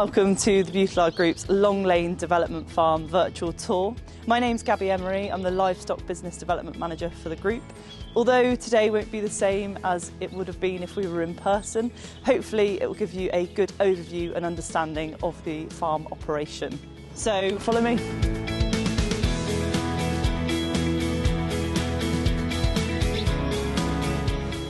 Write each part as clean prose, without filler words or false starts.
welcome to the Buitelaar Group's Long Lane Development Farm virtual tour. My name's Gabby Emery, I'm the Livestock Business Development Manager for the group. Although today won't be the same as it would have been if we were in person, hopefully it will give you a good overview and understanding of the farm operation. So follow me.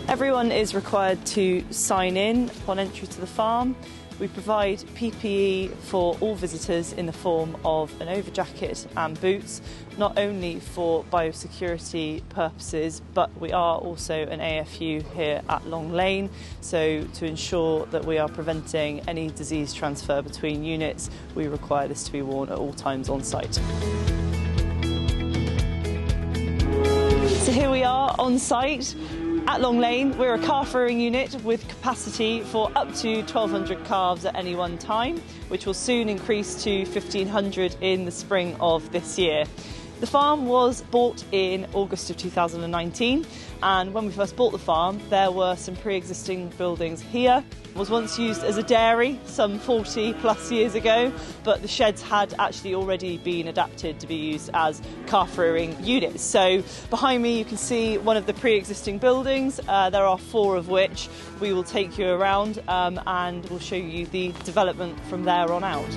Everyone is required to sign in upon entry to the farm. We provide PPE for all visitors in the form of an overjacket and boots, not only for biosecurity purposes, but we are also an AFU here at Long Lane, so to ensure that we are preventing any disease transfer between units, we require this to be worn at all times on site. So here we are on site. At Long Lane, we're a calf rearing unit with capacity for up to 1,200 calves at any one time, which will soon increase to 1,500 in the spring of this year. The farm was bought in August of 2019, and when we first bought the farm, there were some pre-existing buildings here. It was once used as a dairy some 40 plus years ago, but the sheds had actually already been adapted to be used as calf rearing units. So behind me you can see one of the pre-existing buildings. There are 4 of which we will take you around and we'll show you the development from there on out.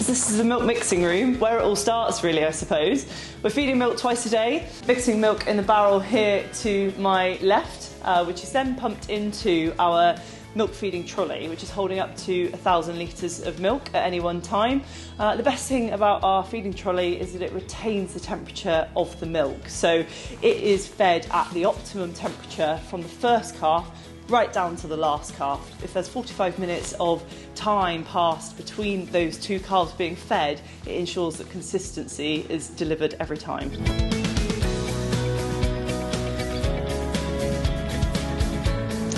This is the milk mixing room, where it all starts really, I suppose. We're feeding milk twice a day, mixing milk in the barrel here to my left, which is then pumped into our milk feeding trolley, which is holding up to 1,000 litres of milk at any one time. The best thing about our feeding trolley is that it retains the temperature of the milk. So it is fed at the optimum temperature from the first calf right down to the last calf. If there's 45 minutes of time passed between those 2 calves being fed, it ensures that consistency is delivered every time.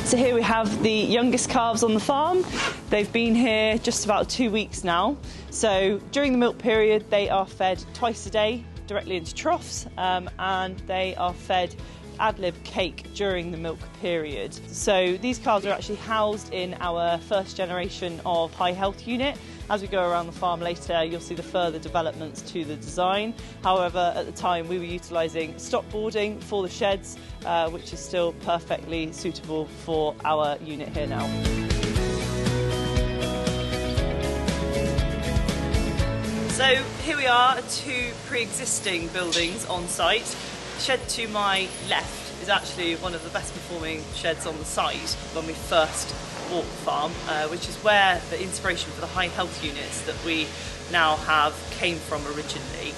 So here we have the youngest calves on the farm. They've been here just about 2 weeks now. So during the milk period, they are fed twice a day directly into troughs, and they are fed ad-lib cake during the milk period. So these calves are actually housed in our first generation of high health unit. As we go around the farm later, you'll see the further developments to the design. However, at the time we were utilising stock boarding for the sheds, which is still perfectly suitable for our unit here now. So here we are, 2 pre-existing buildings on site. The shed to my left is actually one of the best performing sheds on the site when we first bought the farm, which is where the inspiration for the high health units that we now have came from originally.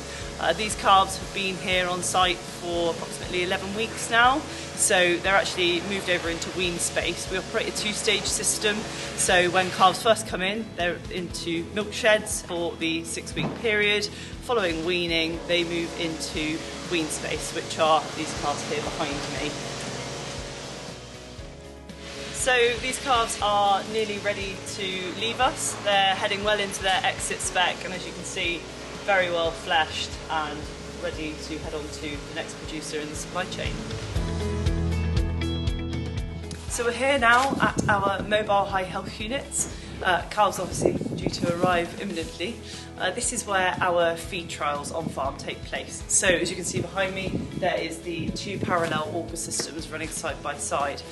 These calves have been here on site for approximately 11 weeks now, so they're actually moved over into wean space. We operate a 2-stage system, so when calves first come in, they're into milk sheds for the 6-week period. Following weaning, they move into wean space, which are these calves here behind me. So these calves are nearly ready to leave us. They're heading well into their exit spec, and as you can see, very well fleshed and ready to head on to the next producer in the supply chain. So we're here now at our mobile high health units. Calves obviously due to arrive imminently. This is where our feed trials on farm take place. So as you can see behind me, there is the 2 parallel auger systems running side by side.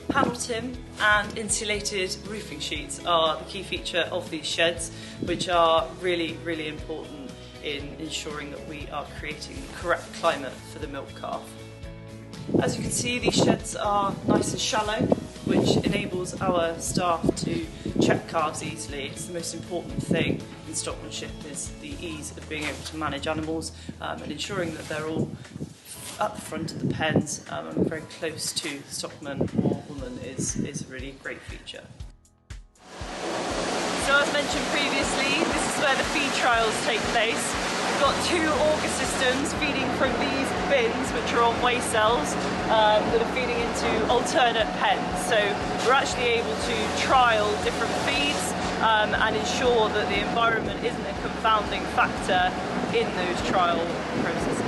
Panel tin and insulated roofing sheets are the key feature of these sheds, which are really, really important in ensuring that we are creating the correct climate for the milk calf. As you can see, these sheds are nice and shallow, which enables our staff to check calves easily. It's the most important thing in stockmanship, is the ease of being able to manage animals and ensuring that they're all at the front of the pens and very close to the stockman or woman is a really great feature. So as mentioned previously, this is where the feed trials take place. We've got 2 auger systems feeding from these bins, which are on weigh cells, that are feeding into alternate pens. So we're actually able to trial different feeds and ensure that the environment isn't a confounding factor in those trial processes.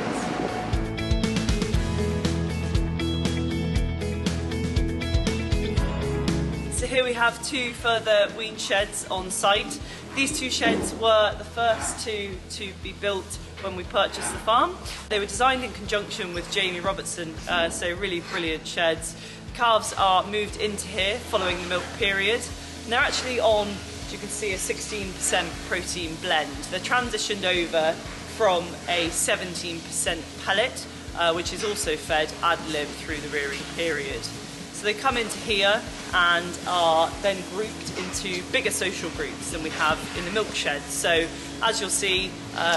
here we have two further wean sheds on site. These two sheds were the first two to be built when we purchased the farm. They were designed in conjunction with Jamie Robertson, so really brilliant sheds. Calves are moved into here following the milk period, and they're actually on, as you can see, a 16% protein blend. They're transitioned over from a 17% pellet, which is also fed ad lib through the rearing period. So they come into here and are then grouped into bigger social groups than we have in the milk shed. So as you'll see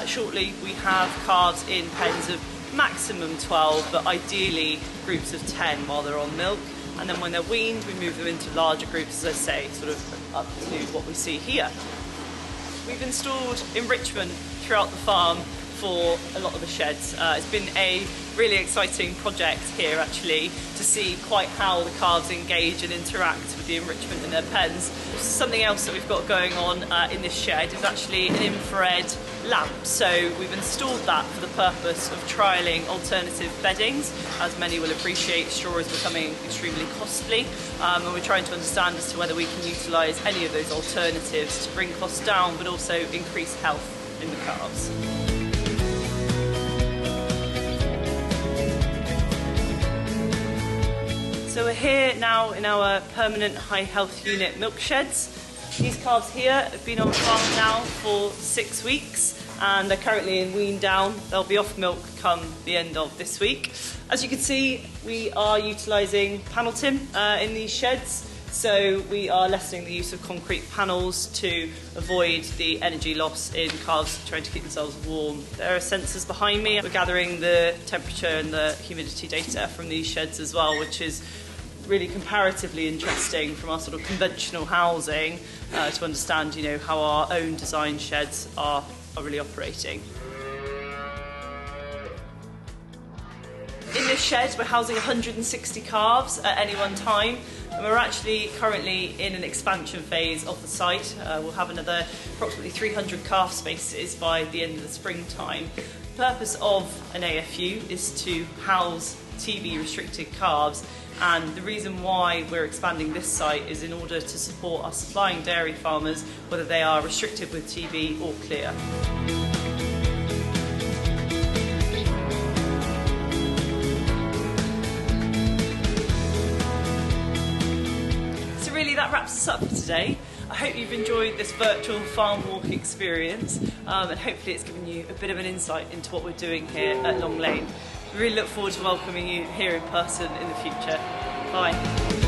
shortly, we have calves in pens of maximum 12, but ideally groups of 10 while they're on milk. And then when they're weaned, we move them into larger groups, as I say, sort of up to what we see here. We've installed enrichment throughout the farm for a lot of the sheds. It's been a really exciting project here actually to see quite how the calves engage and interact with the enrichment in their pens. Something else that we've got going on in this shed is actually an infrared lamp. So we've installed that for the purpose of trialling alternative beddings. As many will appreciate, straw is becoming extremely costly, and we're trying to understand as to whether we can utilise any of those alternatives to bring costs down but also increase health in the calves. So we're here now in our permanent high health unit milk sheds. These calves here have been on the farm now for 6 weeks and they're currently in wean down. They'll be off milk come the end of this week. As you can see, we are utilising panel tin in these sheds. So we are lessening the use of concrete panels to avoid the energy loss in calves trying to keep themselves warm. There are sensors behind me. We're gathering the temperature and the humidity data from these sheds as well, which is really comparatively interesting from our sort of conventional housing to understand, you know, how our own design sheds are really operating. In this shed, we're housing 160 calves at any one time, and we're actually currently in an expansion phase of the site. We'll have another approximately 300 calf spaces by the end of the springtime. The purpose of an AFU is to house TB restricted calves, and the reason why we're expanding this site is in order to support our supplying dairy farmers, whether they are restricted with TB or clear. That wraps us up for today. I hope you've enjoyed this virtual farm walk experience and hopefully it's given you a bit of an insight into what we're doing here at Long Lane. We really look forward to welcoming you here in person in the future. Bye.